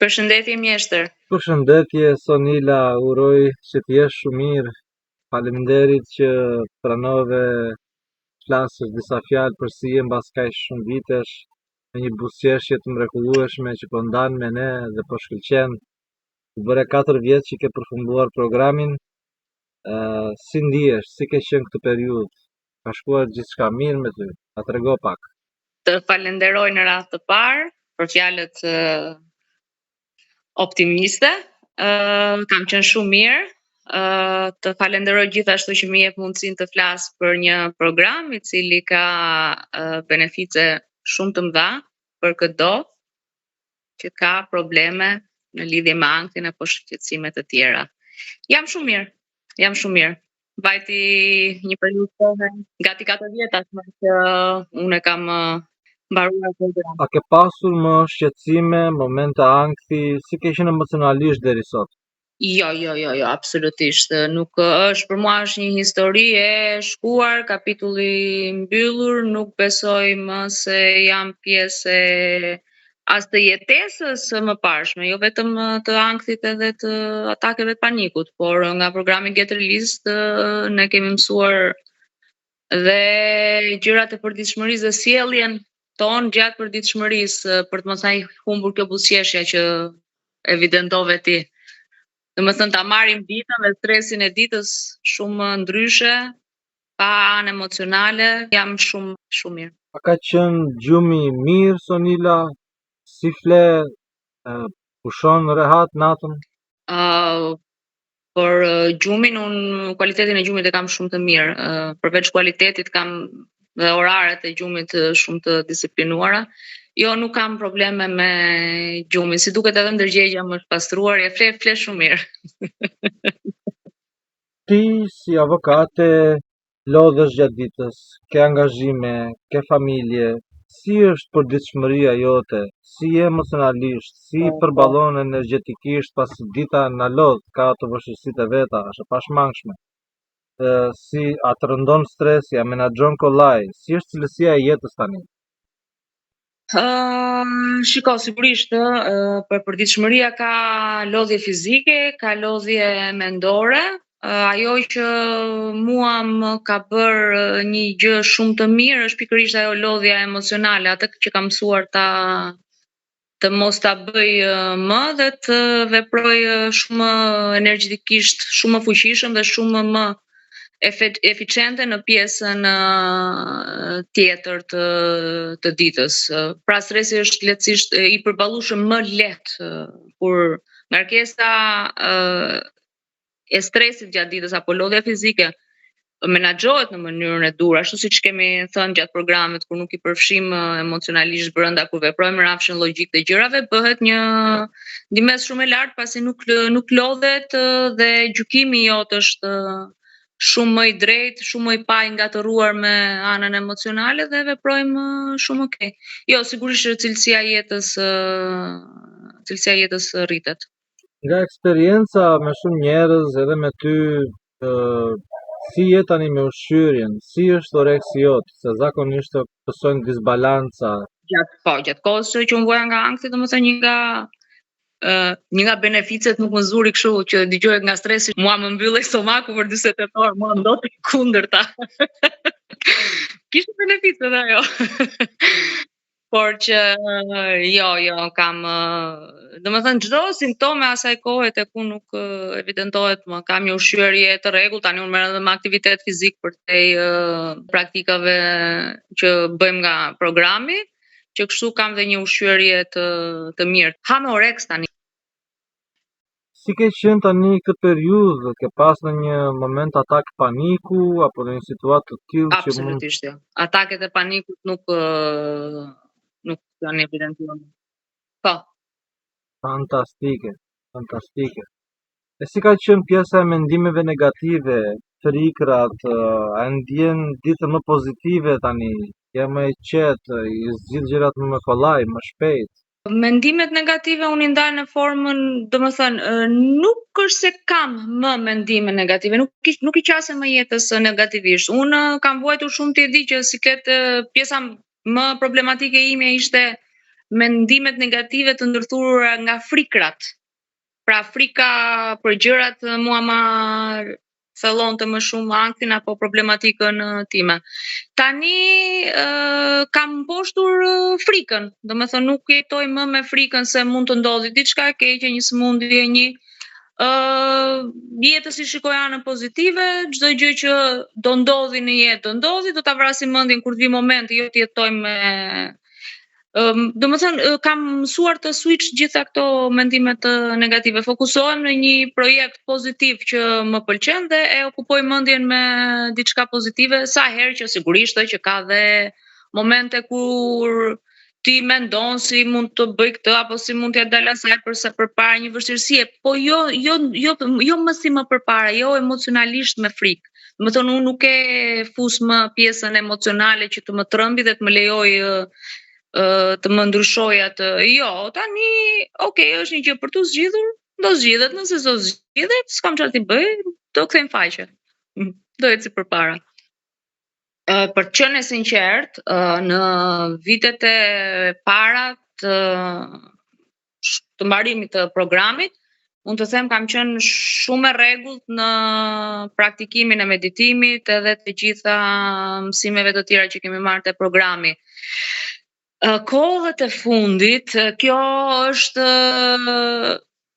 Përshëndetje mjeshtër. Përshëndetje Sonila, uroj që të jesh shumë mirë. Faleminderit që pranove flasësh disa fjalë për si je mbas kaq shumë vitesh, me një buzëqeshje të mrekullueshme që po ndan me ne dhe po shkëlqen. U bëre 4 vjet që ke përfunduar programin. Si ndihesh, si ke qenë këtë periudhë? Ka shkuar gjithçka mirë me ty? Na trego pak. Të falenderoj në radhë të parë për fjalët optimiste. Kam qenë shumë mirë. Të falenderoj gjithashtu që më jep mundësinë të flas për një program i cili ka benefice shumë të mëdha për çdo që ka probleme në lidhje me ankthjen apo shqetësime të tjera. Jam shumë mirë. Vajti një periudhë kohë, gati 4 vjet tashmë që unë kam mbaruar programin. A ke pasur më shqetësime, momente ankthi, si ke qenë emocionalisht deri sot? Jo, absolutisht. Nuk është për mua është një histori e shkuar, kapitulli mbyllur, nuk besoj më se jam pjesë e as të jetesës më parshme, jo vetëm të ankthit edhe të atakeve të panikut, por nga programi Get Released ne kemi mësuar dhe gjërat e përditshmërisë dhe sjelljen tonë gjatë përditshmërisë për të mos ai humbur kjo buzëqeshja që evidentove ti. Domethënë ta marrim ditën dhe stresin e ditës shumë ndryshe, pa anë emocionale, jam shumë mirë. A ka qenë gjumi mirë, Sonila? Si fle, pushon rehat natën? Por gjumin, kualitetin e gjumit e kam shumë të mirë. Përveç kualitetit kam dhe oraret e gjumit shumë të disiplinuara. Jo, nuk kam probleme me gjumin. Si duket edhe ndërgjegja më pastruar, e fle shumë mirë. Ti si avokate lodhesh gjatë ditës, ke angazhime, ke familje. Si është përditshmëria jote? Si je emocionalisht? Si përballon energjetikisht pasi dita na lodh, ka ato vështirësitë e veta, është e pashmangshme. Si a të rëndon stresi, a menaxhon kollaj? Si është cilësia e jetës tani? Shiko, sigurisht, për përditshmëria ka lodhje fizike, ka lodhje mendore. Ajo që mua më ka bërë një gjë shumë të mirë është pikërisht ajo lodhja emocionale, atë që kam mësuar të mos ta bëj më dhe të veproj shumë energjetikisht, shumë më fuqishëm dhe shumë më eficiente në pjesën tjetër të ditës. Pra stresi është lehtësisht i përballueshëm më lehtë kur ngarkesa e stresit gjatë ditës apo lodhja fizike menaxhohet në mënyrën e dur, ashtu siç kemi thënë gjatë programit, kur nuk i përfshim emocionalisht brenda, kur veprojmë rrafshin logjik të gjërave, bëhet një ndimes shumë e lartë pasi nuk lodhet dhe gjykimi jot është shumë më i drejtë, shumë më i pa i ngatëruar me anën emocionale dhe veprojmë shumë okay. Jo, sigurisht cilësia e jetës rritet. Nga eksperienca me shumë njerëz edhe me ty, si je tani me ushqyerjen? Si është oreksi jot? Se zakonisht pësojnë disbalanca. Gjatë kohës që unë vuaja nga ankthi, domethënë një nga beneficet nuk më zuri kështu që dëgjohet nga stresi, mua më mbyllej stomaku për 48 orë, mua ndodhi kundërta. Kishte benefice edhe ajo. Por që jo, kam domethënë çdo simptome asaj kohe tek unë nuk evidentohet më. Kam një ushqyerje të rregullt, tani unë merrem edhe me aktivitet fizik përtej praktikave që bëjmë nga programi, që kështu kam dhe një ushqyerje të mirë. Ha me oreks tani. Si ke qenë tani këtë periudhë? Ke pas në një moment atak paniku apo në një situatë të tillë që Absolutisht jo. Ataket e panikut nuk janë evidentuar. Po. Fantastike. E si ka qenë pjesa e mendimeve negative, frikrat, a ndjen ditën më pozitive tani? Je më i qetë, i zgjidh gjërat më kollaj, më shpejt? Mendimet negative unë i ndaj në formën, domethënë, nuk është se kam më mendime negative, nuk i qasem më jetës negativisht. Unë kam vuajtur shumë, ti e di që siklet pjesa më problematike ime ishte mendimet negative të ndërthurura nga frikrat. Pra frika për gjërat mua ma thellonte më shumë anktin apo problematikën time. Tani kam mposhtur frikën, domethënë nuk jetoj më me frikën se mund të ndodhi diçka e keqe, një sëmundje, një jetës I shikoj anën pozitive, çdo gjë që do ndodhi në jetë do ndodhi, do ta vrasim mendjen kur të vi momenti, jo të jetojmë me domethënë kam mësuar të switch gjitha këto mendimet negative. Fokusohem në një projekt pozitiv që më pëlqen dhe e okupoj mendjen me diçka pozitive, sa herë që sigurisht që ka dhe momente kur ti mendon si mund të bëj këtë apo si mund t'ja dal asaj përpara një vështirësie, po jo më si më përpara, jo emocionalisht me frikë. Domethënë unë nuk e fus më pjesën emocionale që të më trembi dhe të më lejoj të më ndryshoj atë. Jo, tani, është një gjë për të zgjidhur, do zgjidhet, nëse s'do zgjidhet, s'kam çfarë t'i bëj, do kthejm faqe. Do eci përpara. Për të qenë e sinqert, në vitet e para të mbarimit të programit, unë të them kam qenë shumë e rregullt në praktikimin e meditimit edhe të gjitha mësimeve të tjera që kemi marrë te programi. Kohët e fundit, kjo është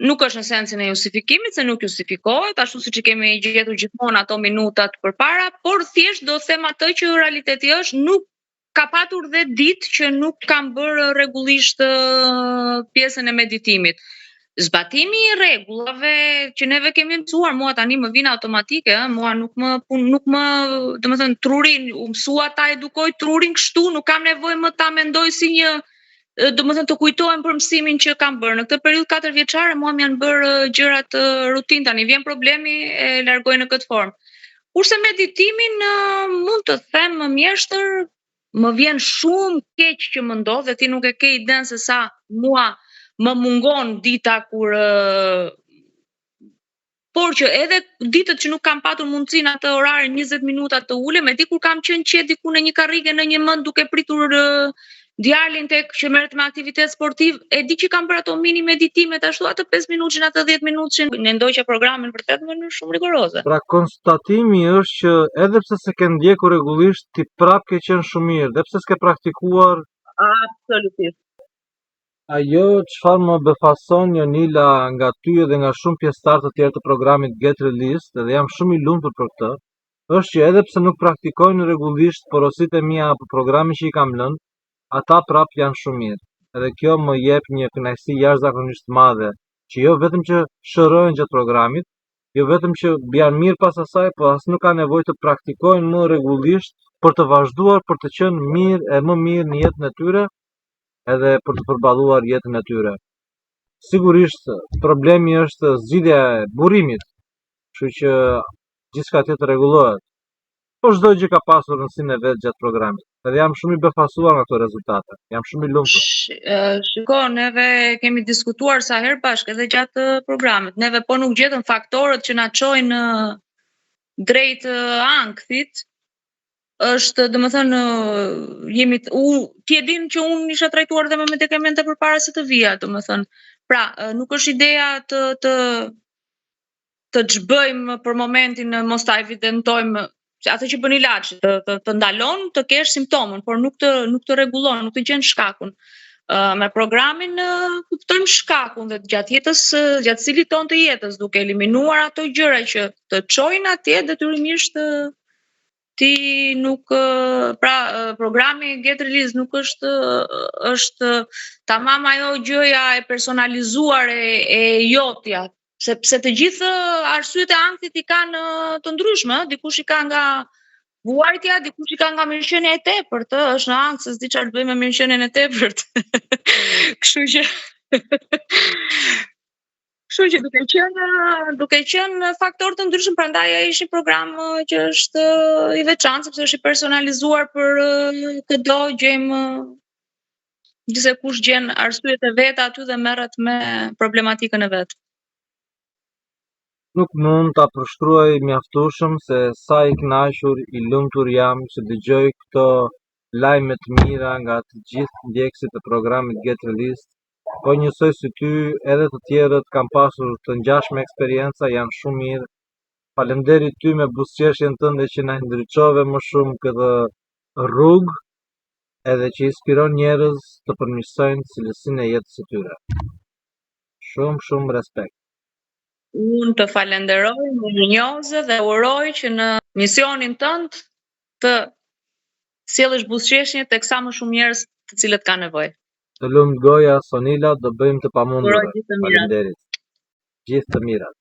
nuk është në sensin e justifikimit, se nuk justifikohet, ashtu siç I kemi gjetur gjithmonë ato minutat përpara, por thjesht do them atë që realiteti është, nuk ka patur dhe ditë që nuk kam bërë rregullisht pjesën e meditimit. Zbatimi I rregullave që neve kemi mësuar, mua tani më vjen automatike, mua nuk më, domethënë trurin, u mësua ta edukoj trurin kështu, nuk kam nevojë më ta mendoj si një, domethënë të kujtohem për mësimin që kam bërë. Në këtë periudhë 4 vjeçare mua më janë bërë gjërat rutinë, tani vjen problemi e largoj në këtë formë. Kurse meditimin mund të them më mjeshtër, më vjen shumë keq që më ndodh dhe ti nuk e ke iden se sa mua më mungon dita kur por që edhe ditët që nuk kam patur mundësinë atë orarin 20 minuta të ulem, e di kur kam qenë qet diku në një karrige në një mend duke pritur djalin tek që merret me aktivitet sportiv, e di që kam bërë ato mini meditimet ashtu atë 5 minutshin, atë 10 minutshin, ne ndoqja programin vërtet në mënyrë shumë rigoroze. Pra konstatimi është që edhe pse se ke ndjekur rregullisht, ti prap ke qenë shumë mirë, edhe pse s'ke praktikuar. Absolutisht. Ajo çfarë më befason Jonila nga ty dhe nga shumë pjesëtarë të tjerë të programit Get Released, dhe jam shumë I lumtur për këtë, është që edhe pse nuk praktikojnë rregullisht porositë e mia apo programin që I kam lënë, ata prap janë shumë mirë. Edhe kjo më jep një kënaqësi jashtëzakonisht të madhe, që jo vetëm që shërojnë gjatë programit, jo vetëm që janë mirë pas asaj, po as nuk ka nevojë të praktikojnë më rregullisht për të vazhduar për të qenë mirë e më mirë në jetën e tyre, edhe për të përballuar jetën e tyre. Sigurisht problemi është zgjidhja e burrimit, kështu që gjithçka tjetër rregullohet. Po çdo gjë ka pasur rëndësinë e vet gjatë programit. Edhe jam shumë I befasuar nga këto rezultate. Jam shumë I lumtur. Shiko, neve kemi diskutuar sa herë bashkë edhe gjatë programit. Neve po nuk gjetëm faktorët që na çojnë drejt ankthit. Është, domethënë, ti e din që unë isha trajtuar dhe me medikamente përpara se të vija, domethënë. Pra, nuk është ideja të ç'bëjmë për momentin, mos ta evidentojmë atë që bën ilaçi, të ndalon të kesh simptomën, por nuk të rregullon, nuk të gjen shkakun. Me programin kuptojmë shkakun dhe gjatë jetës, gjatë cilit ton të jetës, duke eliminuar ato gjëra që të çojnë atje, detyrimisht ti nuk, pra programi Get Released nuk është tamam ajo gjëja e personalizuar e jotja, sepse të gjithë arsyet e ankthit I kanë të ndryshme, dikush I ka nga vuajtja, dikush I ka nga mirëqenia e tepërt, është në ankth se s'di çfarë të bëj me mirëqenien e tepërt. Kështu që duke qenë faktor të ndryshëm, prandaj ai është një program që është I veçantë sepse është I personalizuar për çdo gjejmë gjithse kush gjen arsyet e veta aty dhe merret me problematikën e vet. Nuk mund ta përshkruaj mjaftueshëm se sa I kënaqur, I lumtur jam që dëgjoj këto lajme të mira nga të gjithë ndjekësit të programit Get Released, po njësoj si ty edhe të tjerët kam pasur të ngjashme eksperienca, janë shumë mirë. Faleminderit ty me buzëqeshjen tënde që na ndriçove më shumë këtë rrugë edhe që inspiron njerëz të përmirësojnë cilësinë e jetës së tyre. Shumë respekt. Unë të falenderoj, më rinjoze dhe uroj që në misionin tënd të sjellësh buzëqeshje tek sa më shumë njerëz të cilët kanë nevojë. Të lumt goja Sonila, do bëjmë të Uroj pamundur. gjithë të mirat. Faleminderit. Gjithë të mirat.